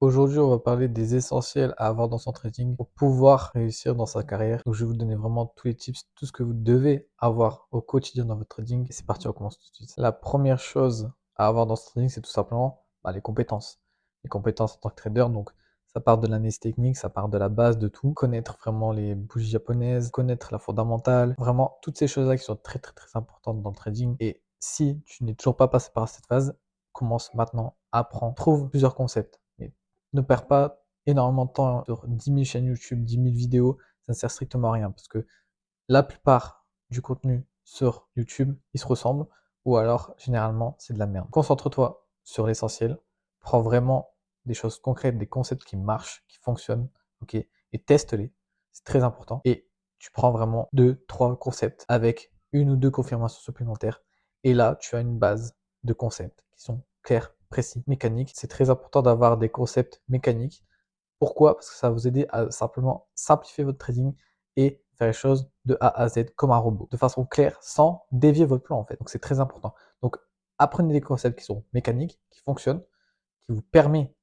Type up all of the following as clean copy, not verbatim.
Aujourd'hui, on va parler des essentiels à avoir dans son trading pour pouvoir réussir dans sa carrière. Donc, je vais vous donner vraiment tous les tips, tout ce que vous devez avoir au quotidien dans votre trading. Et c'est parti, on commence tout de suite. La première chose à avoir dans ce trading, c'est tout simplement les compétences. Les compétences en tant que trader, donc ça part de l'analyse technique, ça part de la base de tout. Connaître vraiment les bougies japonaises, connaître la fondamentale, vraiment toutes ces choses-là qui sont très très très importantes dans le trading. Et si tu n'es toujours pas passé par cette phase, commence maintenant, apprends, trouve plusieurs concepts. Et ne perds pas énormément de temps sur 10 000 chaînes YouTube, 10 000 vidéos, ça ne sert strictement à rien parce que la plupart du contenu sur YouTube, il se ressemble ou alors généralement c'est de la merde. Concentre-toi sur l'essentiel, prends vraiment des choses concrètes, des concepts qui marchent, qui fonctionnent, ok, et teste-les, c'est très important. Et tu prends vraiment deux, trois concepts avec une ou deux confirmations supplémentaires et là tu as une base de concepts qui sont clairs, précis, mécaniques. C'est très important d'avoir des concepts mécaniques. Pourquoi? Parce que ça va vous aider à simplement simplifier votre trading et faire les choses de A à Z comme un robot, de façon claire, sans dévier votre plan en fait. Donc c'est très important. Donc apprenez des concepts qui sont mécaniques, qui fonctionnent, qui vous permet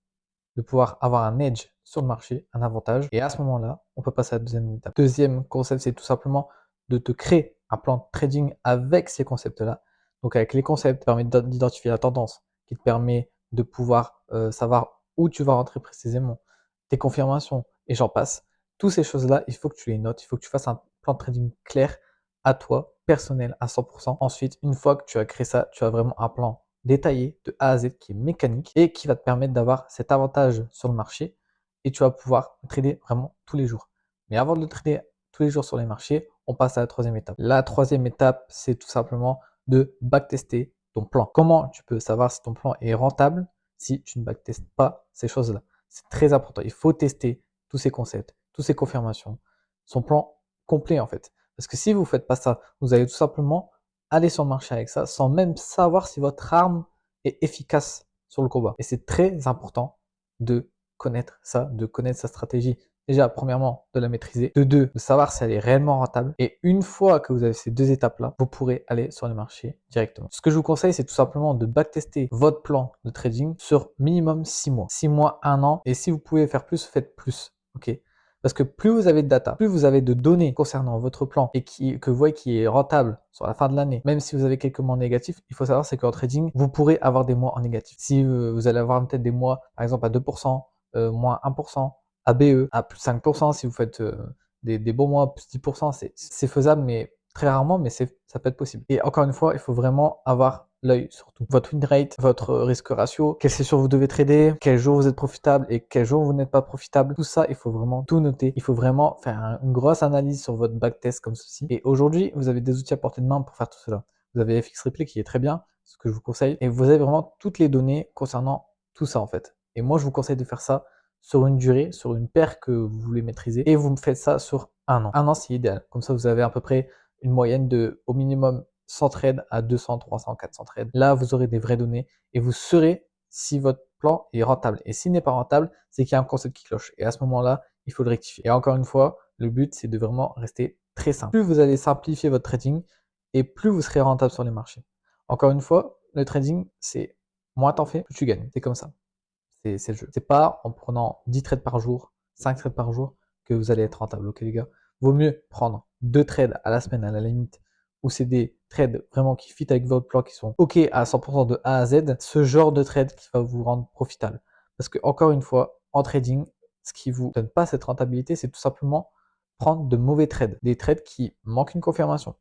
de pouvoir avoir un edge sur le marché, un avantage. Et à ce moment-là, on peut passer à la deuxième étape. Deuxième concept, c'est tout simplement de te créer un plan de trading avec ces concepts-là. Donc avec les concepts, qui te permet d'identifier la tendance, qui te permet de pouvoir savoir où tu vas rentrer précisément, tes confirmations, et j'en passe. Toutes ces choses-là, il faut que tu les notes, il faut que tu fasses un plan de trading clair à toi, personnel, à 100%. Ensuite, une fois que tu as créé ça, tu as vraiment un plan détaillé de A à Z qui est mécanique et qui va te permettre d'avoir cet avantage sur le marché et tu vas pouvoir trader vraiment tous les jours. Mais avant de trader tous les jours sur les marchés, on passe à la troisième étape. La troisième étape, c'est tout simplement de backtester ton plan. Comment tu peux savoir si ton plan est rentable si tu ne backtestes pas ces choses-là? C'est très important. Il faut tester tous ces concepts, toutes ces confirmations, son plan complet en fait. Parce que si vous ne faites pas ça, vous allez tout simplement aller sur le marché avec ça sans même savoir si votre arme est efficace sur le combat. Et c'est très important de connaître ça, de connaître sa stratégie. Déjà, premièrement, de la maîtriser. De deux, de savoir si elle est réellement rentable. Et une fois que vous avez ces deux étapes-là, vous pourrez aller sur le marché directement. Ce que je vous conseille, c'est tout simplement de backtester votre plan de trading sur minimum 6 mois. 6 mois, 1 an. Et si vous pouvez faire plus, faites plus. Ok? Parce que plus vous avez de data, plus vous avez de données concernant votre plan et que vous voyez qui est rentable sur la fin de l'année, même si vous avez quelques mois négatifs, il faut savoir c'est qu'en trading, vous pourrez avoir des mois en négatif. Si vous allez avoir peut-être des mois, par exemple à 2%, moins 1%, ABE, à plus 5%, si vous faites des bons mois, plus 10%, c'est faisable, mais très rarement, mais ça peut être possible. Et encore une fois, il faut vraiment avoir l'œil sur tout. Votre win rate, votre risque ratio, quelle session vous devez trader, quel jour vous êtes profitable et quel jour vous n'êtes pas profitable. Tout ça, il faut vraiment tout noter. Il faut vraiment faire une grosse analyse sur votre backtest comme ceci. Et aujourd'hui, vous avez des outils à portée de main pour faire tout cela. Vous avez FX Replay qui est très bien, ce que je vous conseille. Et vous avez vraiment toutes les données concernant tout ça en fait. Et moi, je vous conseille de faire ça sur une durée, sur une paire que vous voulez maîtriser. Et vous me faites ça sur 1 an. 1 an, c'est idéal. Comme ça, vous avez à peu près une moyenne de au minimum 100 trades à 200, 300, 400 trades. Là, vous aurez des vraies données et vous saurez si votre plan est rentable. Et s'il n'est pas rentable, c'est qu'il y a un concept qui cloche. Et à ce moment-là, il faut le rectifier. Et encore une fois, le but, c'est de vraiment rester très simple. Plus vous allez simplifier votre trading et plus vous serez rentable sur les marchés. Encore une fois, le trading, c'est moins t'en fais, plus tu gagnes. C'est comme ça. C'est le jeu. C'est pas en prenant 10 trades par jour, 5 trades par jour que vous allez être rentable. Ok les gars, vaut mieux prendre 2 trades à la semaine à la limite, où c'est des trades vraiment qui fit avec votre plan, qui sont ok à 100% de A à Z. Ce genre de trade qui va vous rendre profitable. Parce que encore une fois, en trading, ce qui vous donne pas cette rentabilité, c'est tout simplement prendre de mauvais trades, des trades qui manquent une confirmation,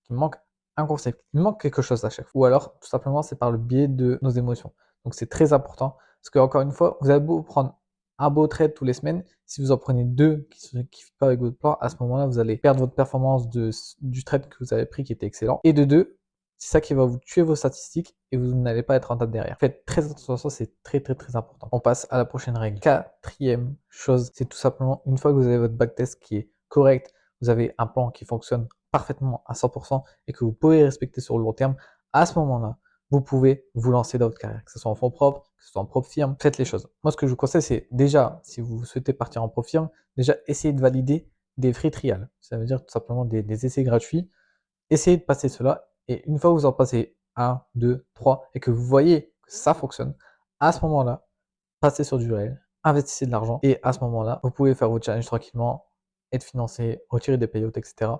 qui manquent un concept, qui manque quelque chose à chaque fois. Ou alors, tout simplement, c'est par le biais de nos émotions. Donc c'est très important parce que encore une fois, vous avez beau prendre un beau trade tous les semaines, si vous en prenez deux qui ne fit pas avec votre plan, à ce moment-là, vous allez perdre votre performance du trade que vous avez pris qui était excellent. Et de deux, c'est ça qui va vous tuer vos statistiques et vous n'allez pas être rentable derrière. Faites très attention à ça, c'est très très très important. On passe à la prochaine règle. Quatrième chose, c'est tout simplement une fois que vous avez votre backtest qui est correct, vous avez un plan qui fonctionne parfaitement à 100% et que vous pouvez respecter sur le long terme, à ce moment-là, vous pouvez vous lancer dans votre carrière, que ce soit en fonds propres, que ce soit en propre firme, faites les choses. Moi, ce que je vous conseille, c'est déjà, si vous souhaitez partir en propre firme, déjà essayez de valider des free trials. Ça veut dire tout simplement des essais gratuits. Essayez de passer cela et une fois que vous en passez 1, 2, 3 et que vous voyez que ça fonctionne, à ce moment-là, passez sur du réel, investissez de l'argent et à ce moment-là, vous pouvez faire vos challenges tranquillement, être financé, retirer des payouts, etc.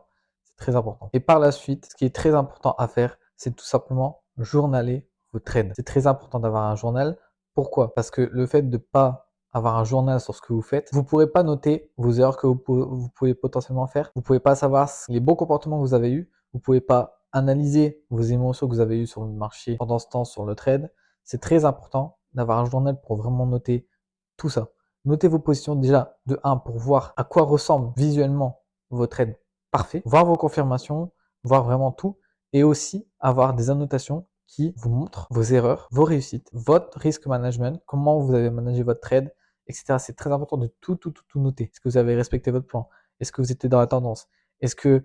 C'est très important. Et par la suite, ce qui est très important à faire, c'est tout simplement journaler vos trades. C'est très important d'avoir un journal. Pourquoi? Parce que le fait de ne pas avoir un journal sur ce que vous faites, vous ne pourrez pas noter vos erreurs que vous pouvez potentiellement faire. Vous ne pouvez pas savoir les bons comportements que vous avez eus. Vous ne pouvez pas analyser vos émotions que vous avez eues sur le marché pendant ce temps sur le trade. C'est très important d'avoir un journal pour vraiment noter tout ça. Notez vos positions déjà de 1 pour voir à quoi ressemble visuellement vos trades parfaits, voir vos confirmations, voir vraiment tout et aussi avoir des annotations qui vous montrent vos erreurs, vos réussites, votre risk management, comment vous avez managé votre trade, etc. C'est très important de tout noter. Est-ce que vous avez respecté votre plan? Est-ce que vous étiez dans la tendance? Est-ce que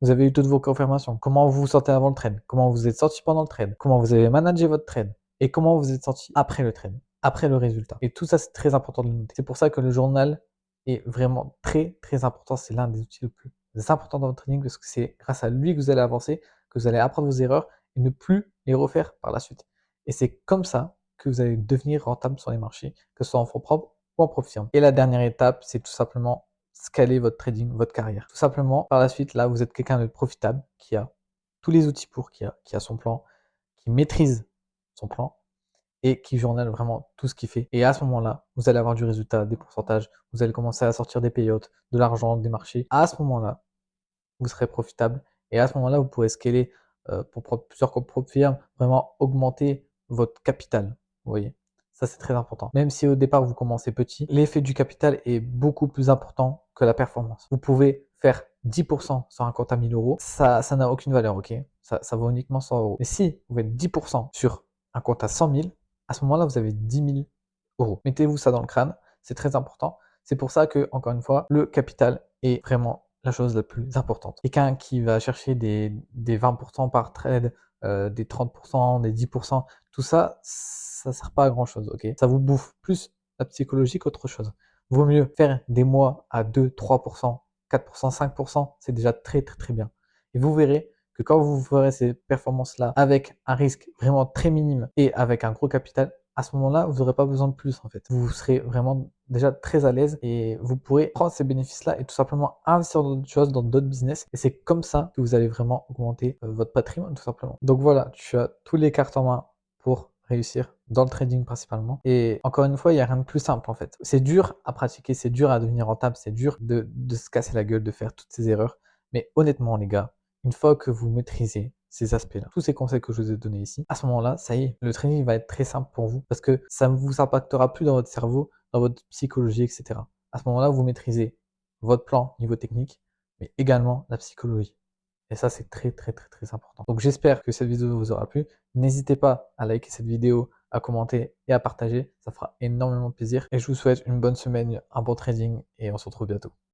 vous avez eu toutes vos confirmations? Comment vous vous sentez avant le trade? Comment vous êtes sorti pendant le trade? Comment vous avez managé votre trade? Et comment vous êtes sorti après le trade? Après le résultat. Et tout ça, c'est très important de le noter. C'est pour ça que le journal est vraiment très important. C'est l'un des outils les plus importants dans votre trading parce que c'est grâce à lui que vous allez avancer, que vous allez apprendre vos erreurs et ne plus les refaire par la suite. Et c'est comme ça que vous allez devenir rentable sur les marchés, que ce soit en fonds propres ou en profit. Et la dernière étape, c'est tout simplement scaler votre trading, votre carrière. Tout simplement, par la suite, là, vous êtes quelqu'un de profitable qui a tous les outils pour, qui a son plan, qui maîtrise son plan et qui journale vraiment tout ce qu'il fait. Et à ce moment-là, vous allez avoir du résultat, des pourcentages, vous allez commencer à sortir des payouts, de l'argent, des marchés. À ce moment-là, vous serez profitable et à ce moment-là, vous pourrez scaler pour plusieurs propres firmes, vraiment augmenter votre capital. Vous voyez, ça c'est très important. Même si au départ vous commencez petit, l'effet du capital est beaucoup plus important que la performance. Vous pouvez faire 10% sur un compte à 1000 euros, ça n'a aucune valeur, ok? Ça vaut uniquement 100 euros. Mais si vous faites 10% sur un compte à 100 000, à ce moment-là, vous avez 10 000 euros. Mettez-vous ça dans le crâne, c'est très important. C'est pour ça que, encore une fois, le capital est vraiment la chose la plus importante. Quelqu'un qui va chercher des 20% par trade, des 30%, des 10%, tout ça, ça sert pas à grand chose, ok? Ça vous bouffe plus la psychologie qu'autre chose. Vaut mieux faire des mois à 2, 3%, 4%, 5%, c'est déjà très bien. Et vous verrez que quand vous ferez ces performances-là avec un risque vraiment très minime et avec un gros capital, à ce moment-là, vous n'aurez pas besoin de plus en fait. Vous serez vraiment déjà très à l'aise et vous pourrez prendre ces bénéfices-là et tout simplement investir dans d'autres choses, dans d'autres business. Et c'est comme ça que vous allez vraiment augmenter votre patrimoine tout simplement. Donc voilà, tu as tous les cartes en main pour réussir dans le trading principalement. Et encore une fois, il n'y a rien de plus simple en fait. C'est dur à pratiquer, c'est dur à devenir rentable, c'est dur de se casser la gueule, de faire toutes ces erreurs. Mais honnêtement les gars, une fois que vous maîtrisez ces aspects-là, tous ces conseils que je vous ai donnés ici, à ce moment-là, ça y est, le trading va être très simple pour vous parce que ça ne vous impactera plus dans votre cerveau, dans votre psychologie, etc. À ce moment-là, vous maîtrisez votre plan niveau technique, mais également la psychologie. Et ça, c'est très important. Donc j'espère que cette vidéo vous aura plu. N'hésitez pas à liker cette vidéo, à commenter et à partager. Ça fera énormément plaisir. Et je vous souhaite une bonne semaine, un bon trading et on se retrouve bientôt.